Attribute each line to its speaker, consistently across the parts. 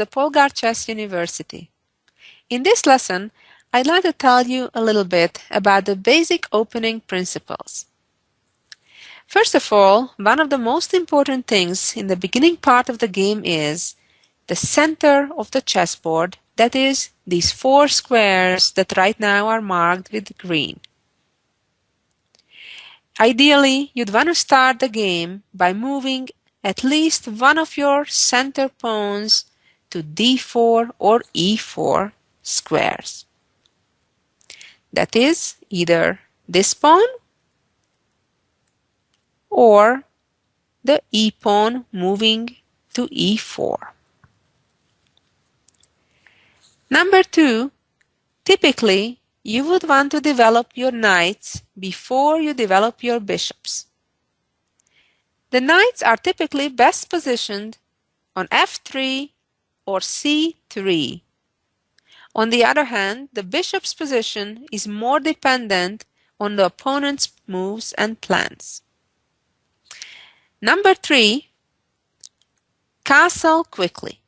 Speaker 1: the Polgar Chess University. In this lesson, I'd like to tell you a little bit about the basic opening principles. First of all, one of the most important things in the beginning part of the game is the center of the chessboard, that is, these 4 squares that right now are marked with green. Ideally, you'd want to start the game by moving at least one of your center pawns to d4 or e4 squares. That is, either this pawn or the e pawn moving to e4. Number 2, typically you would want to develop your knights before you develop your bishops. The knights are typically best positioned on f3 or c3. On the other hand, the bishop's position is more dependent on the opponent's moves and plans. Number 3, castle quickly.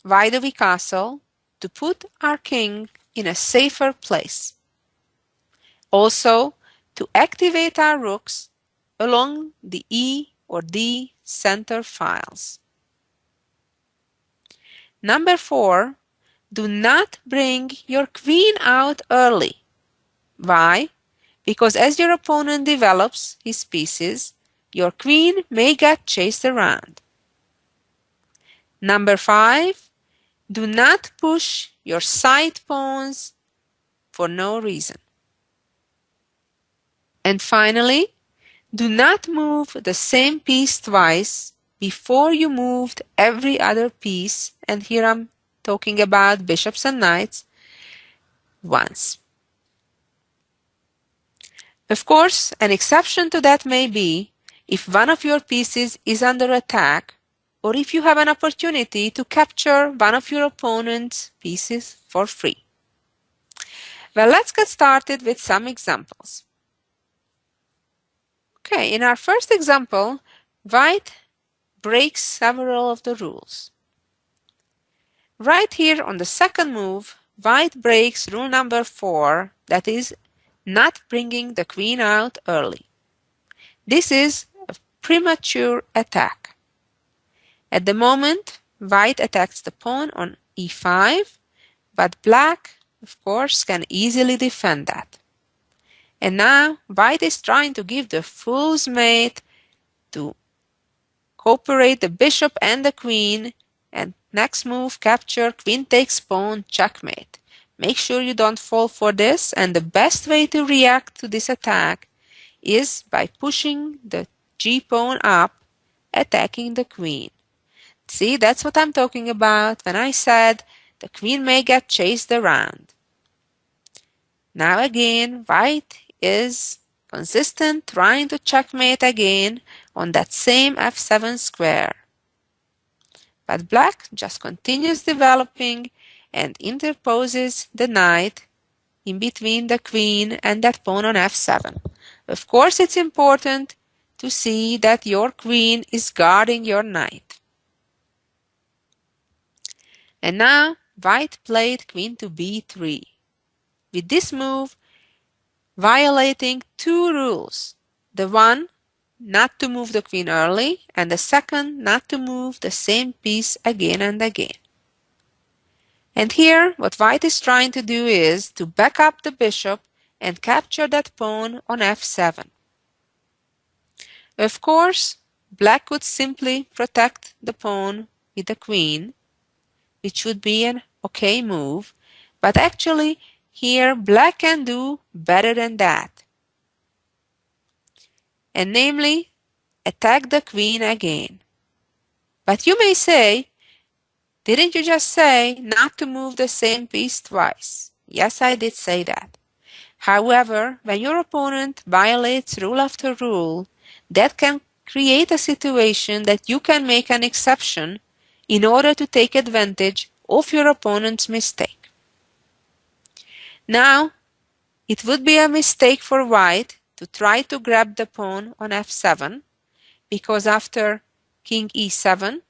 Speaker 1: Why do we castle? To put our king in a safer place. Also, to activate our rooks along the E or D center files. Number 4, do not bring your queen out early. Why? Because as your opponent develops his pieces, your queen may get chased around. Number 5, do not push your side pawns for no reason. And finally, do not move the same piece twice before you moved every other piece, and here I'm talking about bishops and knights, once. Of course, an exception to that may be if one of your pieces is under attack, or if you have an opportunity to capture one of your opponent's pieces for free. Well, let's get started with some examples. Okay, in our first example, white breaks several of the rules. Right here on the second move, white breaks rule number 4, that is, not bringing the queen out early. This is a premature attack. At the moment, white attacks the pawn on e5, but black, of course, can easily defend that. And now, white is trying to give the fool's mate to cooperate the bishop and the queen, and next move, capture, queen takes pawn, checkmate. Make sure you don't fall for this, and the best way to react to this attack is by pushing the g pawn up, attacking the queen. See, that's what I'm talking about when I said the queen may get chased around. Now again, white is consistent, trying to checkmate again on that same f7 square. But black just continues developing and interposes the knight in between the queen and that pawn on f7. Of course, it's important to see that your queen is guarding your knight. And now, white played queen to b3. With this move, violating 2 rules. The one, not to move the queen early, and the second, not to move the same piece again and again. And here, what white is trying to do is to back up the bishop and capture that pawn on f7. Of course, black could simply protect the pawn with the queen, which would be an okay move, but actually here black can do better than that. And namely, attack the queen again. But you may say, didn't you just say not to move the same piece twice? Yes, I did say that. However, when your opponent violates rule after rule, that can create a situation that you can make an exception in order to take advantage of your opponent's mistake. Now, it would be a mistake for white to try to grab the pawn on f7, because after king e7,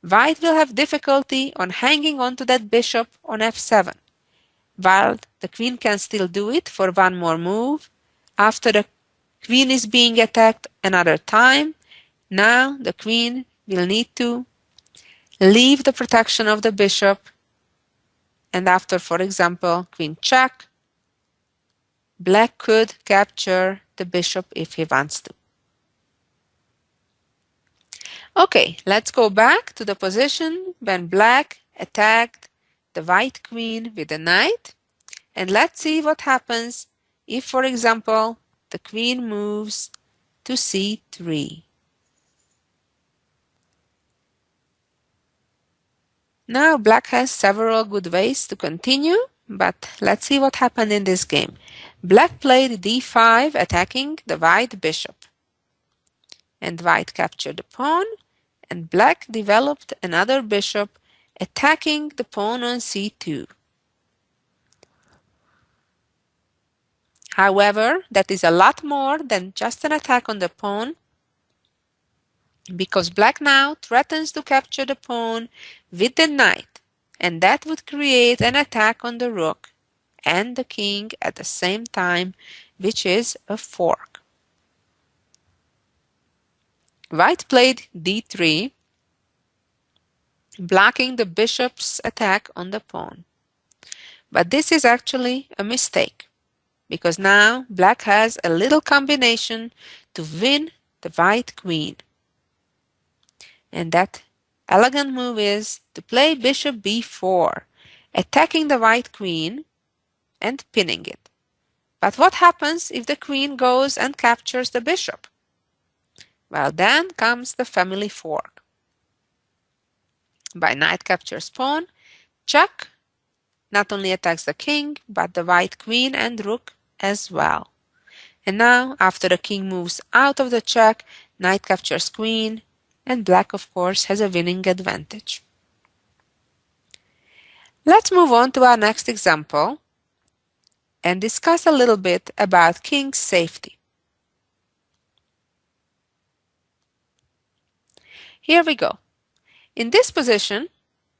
Speaker 1: White will have difficulty on hanging on to that bishop on f7, while the queen can still do it for one more move. After the queen is being attacked another time, now the queen will need to leave the protection of the bishop, and after, for example, queen check, black could capture the bishop if he wants to. Okay, let's go back to the position when black attacked the white queen with the knight, and let's see what happens if, for example, the queen moves to c3. Now black has several good ways to continue, but let's see what happened in this game. Black played d5 attacking the white bishop, and white captured the pawn, and black developed another bishop attacking the pawn on c2. However, that is a lot more than just an attack on the pawn, because black now threatens to capture the pawn with the knight, and that would create an attack on the rook and the king at the same time, which is a fork. White played d3, blocking the bishop's attack on the pawn. But this is actually a mistake, because now black has a little combination to win the white queen. And that elegant move is to play bishop b4, attacking the white queen and pinning it. But what happens if the queen goes and captures the bishop? Well, then comes the family fork. By knight captures pawn, check not only attacks the king, but the white queen and rook as well. And now, after the king moves out of the check, knight captures queen, and black, of course, has a winning advantage. Let's move on to our next example and discuss a little bit about king's safety. Here we go. In this position,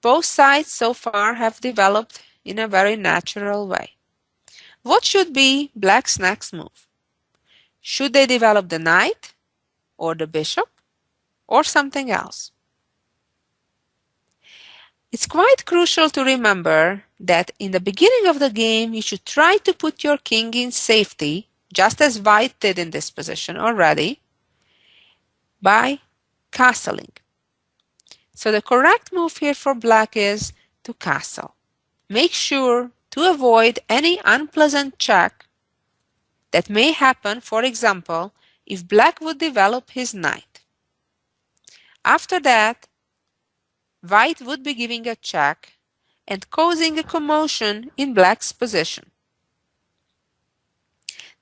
Speaker 1: both sides so far have developed in a very natural way. What should be black's next move? Should they develop the knight, or the bishop, or something else? It's quite crucial to remember that in the beginning of the game you should try to put your king in safety, just as white did in this position already, by castling. So the correct move here for black is to castle. Make sure to avoid any unpleasant check that may happen, for example, if black would develop his knight. After that, white would be giving a check and causing a commotion in black's position.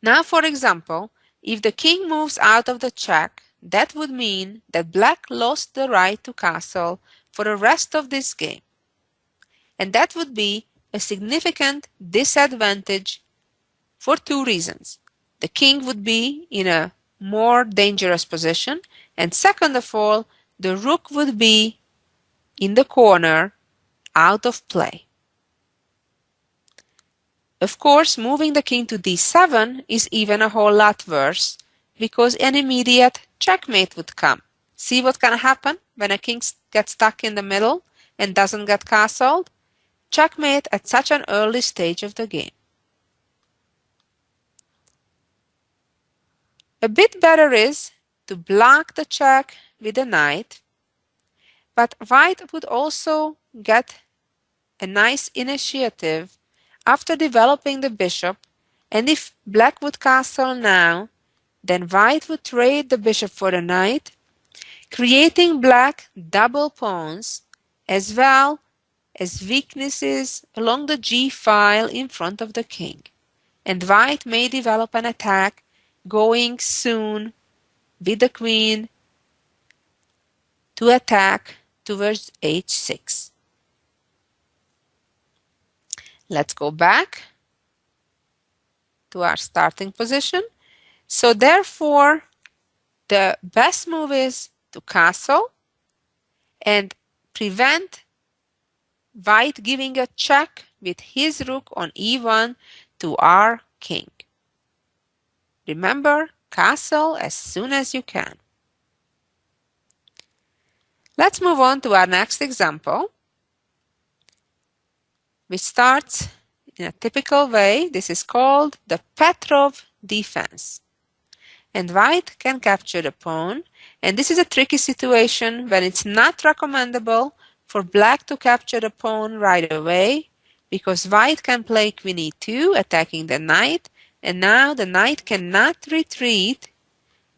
Speaker 1: Now, for example, if the king moves out of the check, that would mean that black lost the right to castle for the rest of this game. And that would be a significant disadvantage for two reasons. The king would be in a more dangerous position, and second of all, the rook would be in the corner, out of play. Of course, moving the king to d7 is even a whole lot worse, because an immediate checkmate would come. See what can happen when a king gets stuck in the middle and doesn't get castled? Checkmate at such an early stage of the game. A bit better is to block the check with a knight, but white would also get a nice initiative after developing the bishop, and if black would castle now, then white would trade the bishop for the knight, creating black double pawns as well as weaknesses along the g file in front of the king. And white may develop an attack going soon with the queen to attack towards h6. Let's go back to our starting position. So therefore, the best move is to castle, and prevent White giving a check with his rook on e1 to our king. Remember, castle as soon as you can. Let's move on to our next example, which starts in a typical way. This is called the Petrov defense. And White can capture the pawn, and this is a tricky situation when it's not recommendable for Black to capture the pawn right away, because White can play Queen e2, attacking the knight, and now the knight cannot retreat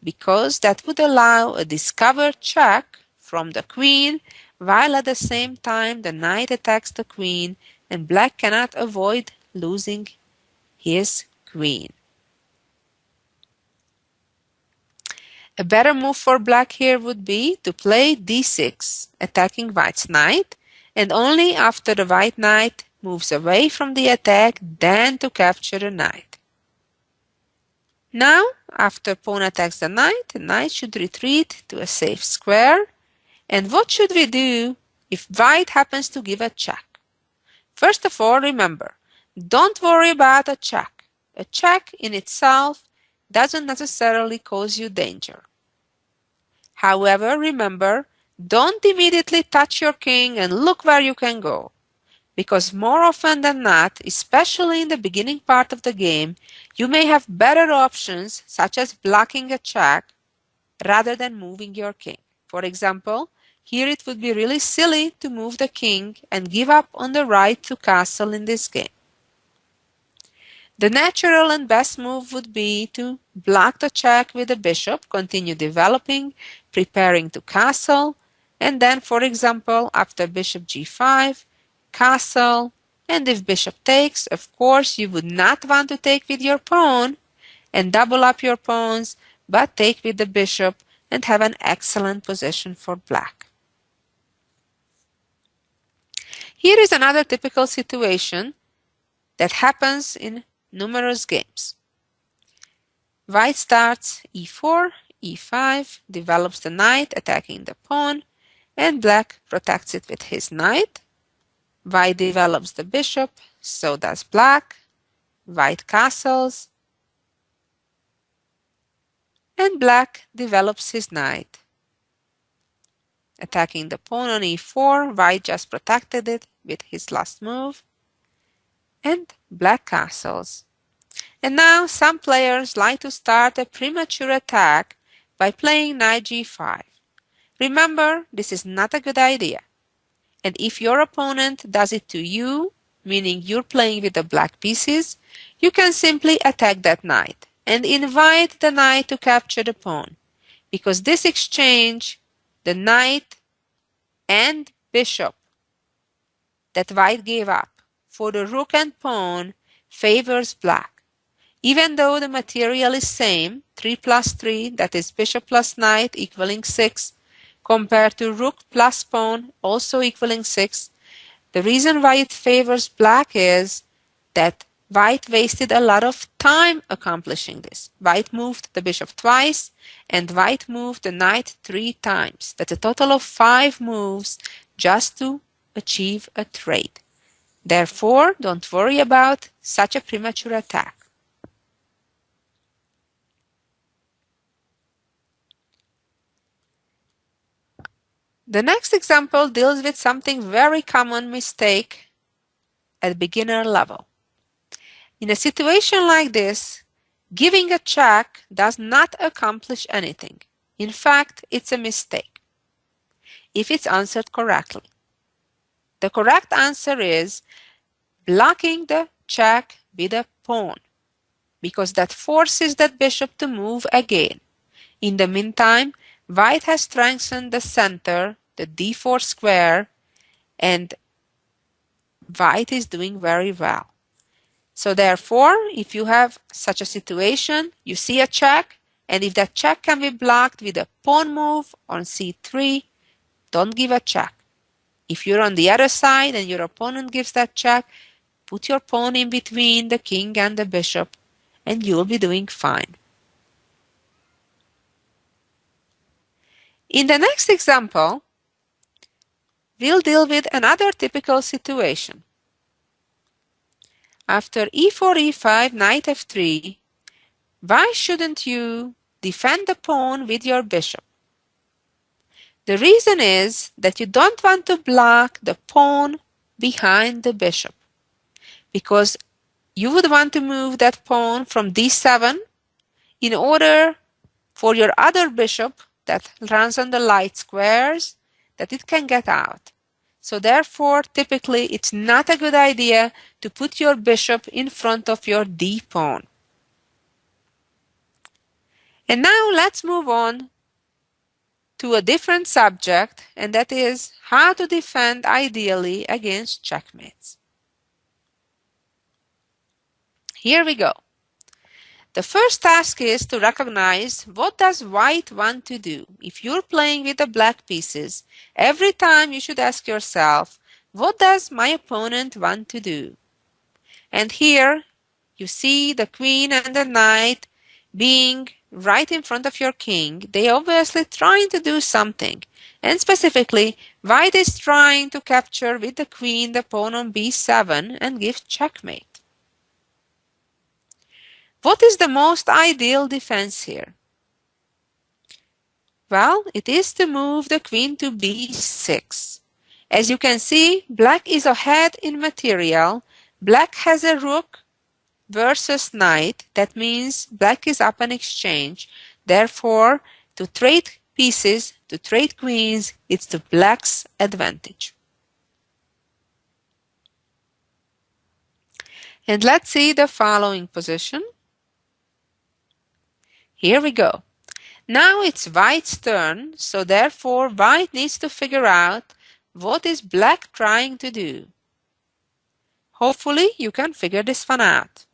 Speaker 1: because that would allow a discovered check from the queen, while at the same time the knight attacks the queen and Black cannot avoid losing his queen. A better move for Black here would be to play d6, attacking White's knight, and only after the White knight moves away from the attack then to capture the knight. Now, after pawn attacks the knight should retreat to a safe square. And what should we do if White happens to give a check? First of all, remember, don't worry about a check. A check in itself doesn't necessarily cause you danger. However, remember, don't immediately touch your king and look where you can go. Because more often than not, especially in the beginning part of the game, you may have better options such as blocking a check rather than moving your king. For example, here it would be really silly to move the king and give up on the right to castle in this game. The natural and best move would be to block the check with the bishop, continue developing, preparing to castle, and then, for example, after bishop g5, castle, and if bishop takes, of course, you would not want to take with your pawn and double up your pawns, but take with the bishop and have an excellent position for Black. Here is another typical situation that happens in numerous games. White starts e4, e5, develops the knight, attacking the pawn, and Black protects it with his knight. White develops the bishop, so does Black. White castles, and Black develops his knight. Attacking the pawn on e4, White just protected it with his last move, and Black castles. And now some players like to start a premature attack by playing knight g5. Remember, this is not a good idea. And if your opponent does it to you, meaning you're playing with the black pieces, you can simply attack that knight and invite the knight to capture the pawn, because this exchange, the knight and bishop that White gave up for the rook and pawn, favors Black. Even though the material is same, 3 plus 3, that is bishop plus knight equaling 6, compared to rook plus pawn also equaling 6, the reason why it favors Black is that White wasted a lot of time accomplishing this. White moved the bishop twice, and White moved the knight 3 times. That's a total of 5 moves just to achieve a trade. Therefore, don't worry about such a premature attack. The next example deals with something very common mistake at beginner level. In a situation like this, giving a check does not accomplish anything. In fact, it's a mistake if it's answered correctly. The correct answer is blocking the check with a pawn, because that forces that bishop to move again. In the meantime, White has strengthened the center, the d4 square, and White is doing very well. So therefore, if you have such a situation, you see a check, and if that check can be blocked with a pawn move on c3, don't give a check. If you're on the other side and your opponent gives that check, put your pawn in between the king and the bishop, and you'll be doing fine. In the next example, we'll deal with another typical situation. After e4, e5, knight f3, why shouldn't you defend the pawn with your bishop? The reason is that you don't want to block the pawn behind the bishop, because you would want to move that pawn from d7 in order for your other bishop that runs on the light squares that it can get out. So therefore, typically, it's not a good idea to put your bishop in front of your d pawn. And now let's move on to a different subject, and that is how to defend ideally against checkmates. Here we go. The first task is to recognize what does white want to do. If you're playing with the black pieces, every time you should ask yourself, what does my opponent want to do? And here you see the queen and the knight being right in front of your king. They obviously trying to do something. And specifically, white is trying to capture with the queen the pawn on b7 and give checkmate. What is the most ideal defense here? Well, it is to move the queen to b6. As you can see, black is ahead in material. Black has a rook versus knight. That means black is up in exchange. Therefore, to trade pieces, to trade queens, it's to black's advantage. And let's see the following position. Here we go. Now it's white's turn, so therefore white needs to figure out what is black trying to do. Hopefully you can figure this one out.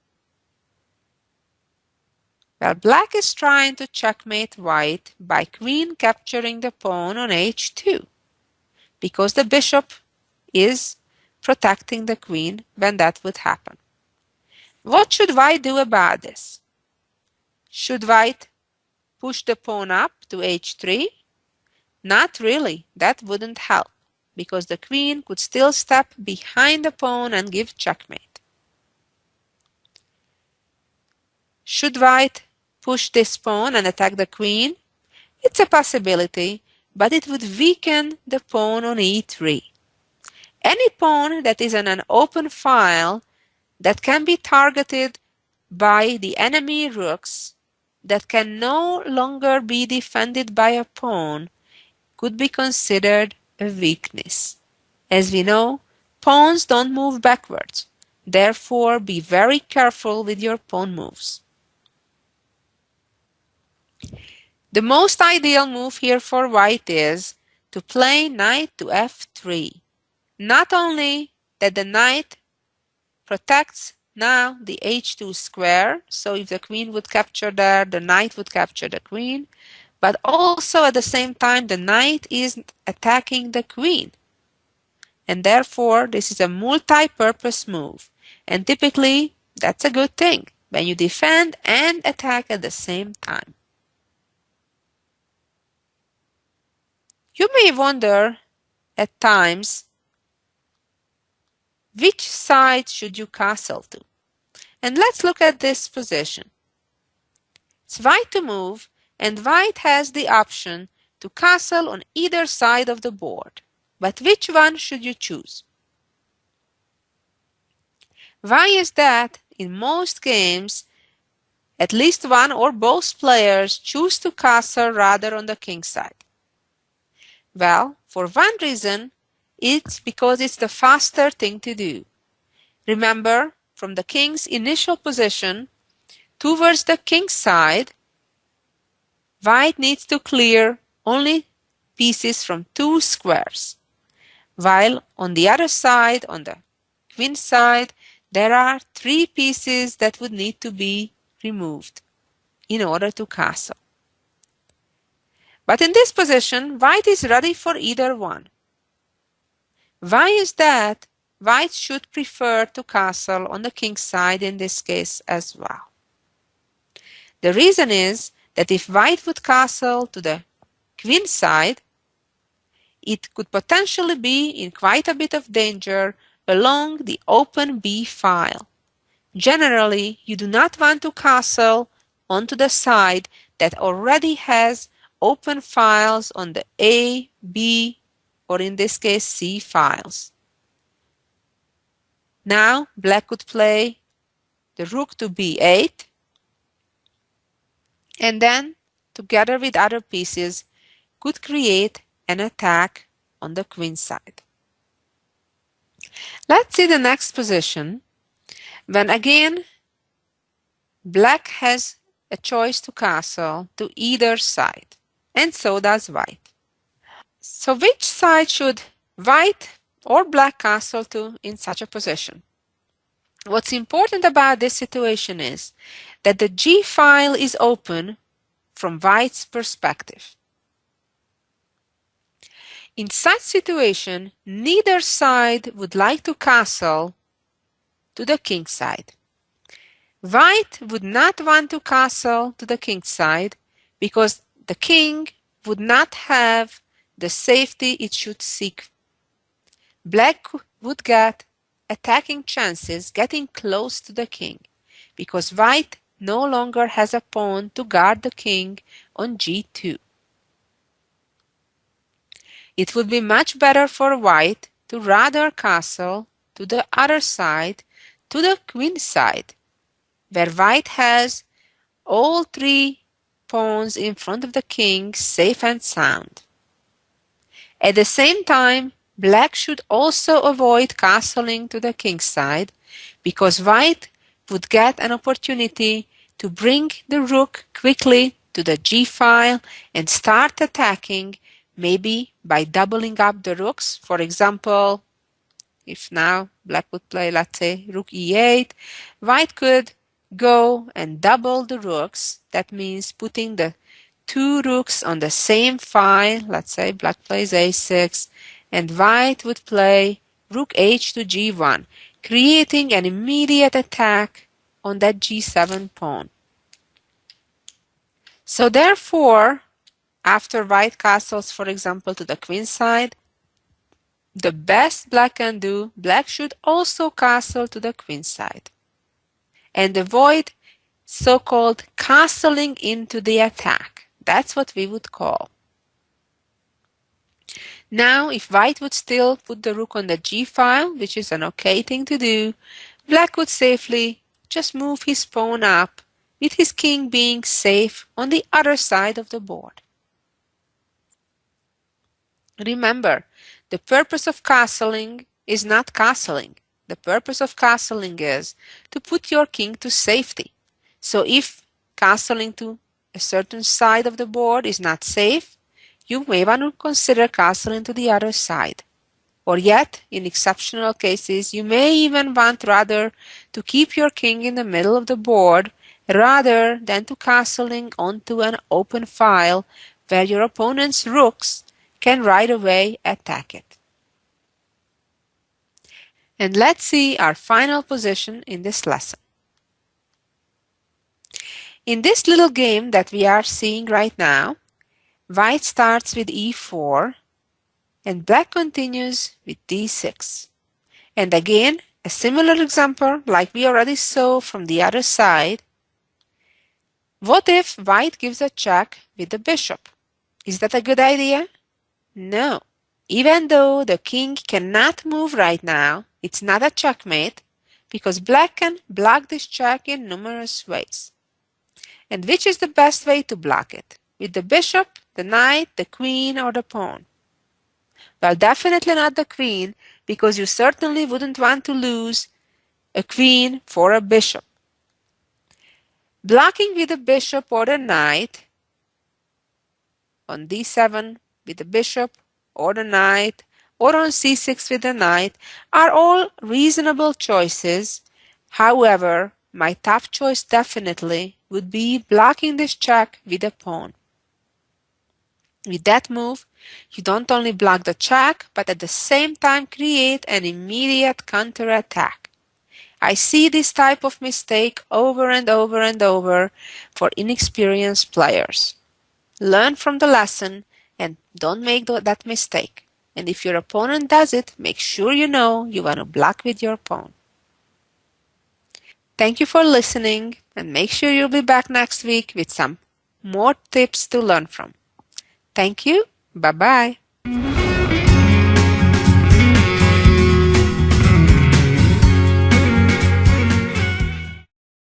Speaker 1: Well, black is trying to checkmate white by queen capturing the pawn on h2, because the bishop is protecting the queen when that would happen. What should white do about this? Should white push the pawn up to h3? Not really. That wouldn't help, because the queen could still step behind the pawn and give checkmate. Should white push this pawn and attack the queen? It's a possibility, but it would weaken the pawn on e3. Any pawn that is in an open file that can be targeted by the enemy rooks, that can no longer be defended by a pawn, could be considered a weakness. As we know, pawns don't move backwards. Therefore, be very careful with your pawn moves. The most ideal move here for white is to play knight to f3. Not only that the knight protects now the h2 square, so if the queen would capture there, the knight would capture the queen, but also at the same time the knight is attacking the queen. And therefore this is a multi-purpose move, and typically that's a good thing when you defend and attack at the same time. You may wonder at times, which side should you castle to? And let's look at this position. It's white to move, and white has the option to castle on either side of the board. But which one should you choose? Why is that in most games, at least one or both players choose to castle rather on the king side? Well, for one reason, it's because it's the faster thing to do. Remember, from the king's initial position towards the king's side, white needs to clear only pieces from 2 squares, while on the other side, on the queen's side, there are 3 pieces that would need to be removed in order to castle. But in this position, white is ready for either one. Why is that? White should prefer to castle on the king's side in this case as well. The reason is that if white would castle to the queen's side, it could potentially be in quite a bit of danger along the open B file. Generally, you do not want to castle onto the side that already has open files on the A, B, or in this case C files. Now black could play the rook to B8, and then together with other pieces could create an attack on the queen side. Let's see the next position when again black has a choice to castle to either side, and so does white. So which side should white or black castle to in such a position? What's important about this situation is that the G file is open from white's perspective. In such situation, neither side would like to castle to the king side. White would not want to castle to the king side because the king would not have the safety it should seek. Black would get attacking chances getting close to the king because white no longer has a pawn to guard the king on G2. It would be much better for white to rather castle to the other side, to the queen side, where white has all three pawns in front of the king safe and sound. At the same time, black should also avoid castling to the king side because white would get an opportunity to bring the rook quickly to the G file and start attacking, maybe by doubling up the rooks. For example, if now black would play, let's say, rook E8, white could go and double the rooks. That means putting the two rooks on the same file. Let's say black plays A6 and white would play rook H to G1, creating an immediate attack on that G7 pawn. So therefore, after white castles, for example, to the queen side, the best black can do, black should also castle to the queen side and avoid so-called castling into the attack. That's what we would call. Now, if white would still put the rook on the G file, which is an okay thing to do, black would safely just move his pawn up, with his king being safe on the other side of the board. Remember, the purpose of castling is not castling. The purpose of castling is to put your king to safety. So if castling to a certain side of the board is not safe, you may want to consider castling to the other side. Or yet, in exceptional cases, you may even want rather to keep your king in the middle of the board rather than to castling onto an open file where your opponent's rooks can right away attack it. And let's see our final position in this lesson. In this little game that we are seeing right now, white starts with E4 and black continues with D6. And again, a similar example like we already saw from the other side. What if white gives a check with the bishop? Is that a good idea? No. Even though the king cannot move right now, it's not a checkmate because black can block this check in numerous ways. And which is the best way to block it? With the bishop, the knight, the queen, or the pawn? Well, definitely not the queen, because you certainly wouldn't want to lose a queen for a bishop. Blocking with the bishop or the knight on D7 with the bishop or the knight, or on C6 with the knight are all reasonable choices. However, my top choice definitely would be blocking this check with a pawn. With that move, you don't only block the check, but at the same time create an immediate counterattack. I see this type of mistake over and over and over for inexperienced players. Learn from the lesson and don't make that mistake. And if your opponent does it, make sure you know you want to block with your pawn. Thank you for listening, and make sure you'll be back next week with some more tips to learn from. Thank you. Bye bye.